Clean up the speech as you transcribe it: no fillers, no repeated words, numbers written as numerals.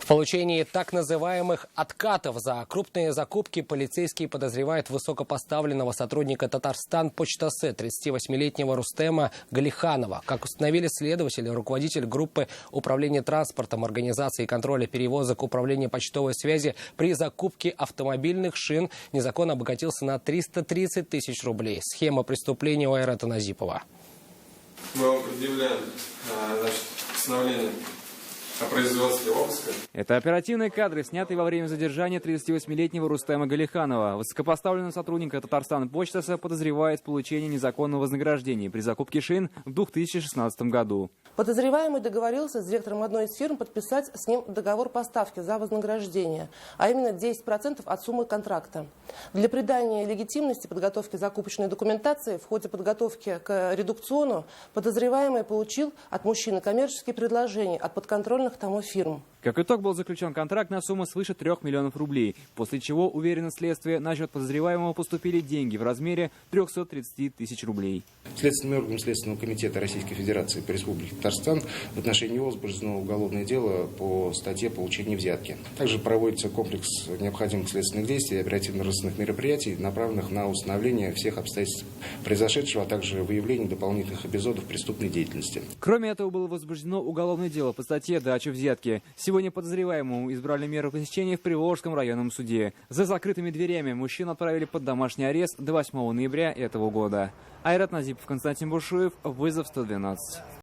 В получении так называемых откатов за крупные закупки полицейские подозревают высокопоставленного сотрудника Татарстан-Почта-С 38-летнего Рустема Галиханова. Как установили следователи, руководитель группы управления транспортом, организации контроля перевозок управления почтовой связи при закупке автомобильных шин незаконно обогатился на 330 тысяч рублей. Схема преступления у Айрата Назипова. Мы вам предъявляем постановление о производстве обыска. Это оперативные кадры, снятые во время задержания 38-летнего Рустема Галиханова. Высокопоставленного сотрудника Татарстан-Почта подозревает в получении незаконного вознаграждения при закупке шин в 2016 году. Подозреваемый договорился с директором одной из фирм подписать с ним договор поставки за вознаграждение, а именно 10% от суммы контракта. Для придания легитимности подготовки закупочной документации в ходе подготовки к редукциону подозреваемый получил от мужчины коммерческие предложения от подконтрольных тому фирм. Как итог, был заключен контракт на сумму свыше 3 миллионов рублей, после чего, уверено следствие, на счет подозреваемого поступили деньги в размере 330 тысяч рублей. Следственным органом Следственного комитета Российской Федерации по Республике Татарстан в отношении него возбуждено уголовное дело по статье «Получение взятки». Также проводится комплекс необходимых следственных действий и оперативно-розыскных мероприятий, направленных на установление всех обстоятельств произошедшего, а также выявление дополнительных эпизодов преступной деятельности. Кроме этого, было возбуждено уголовное дело по статье «Дача взятки». Сегодня подозреваемому избрали меру пресечения в Приволжском районном суде. За закрытыми дверями мужчину отправили под домашний арест до 8 ноября этого года. Айрат Назипов, Константин Бушуев, вызов 112.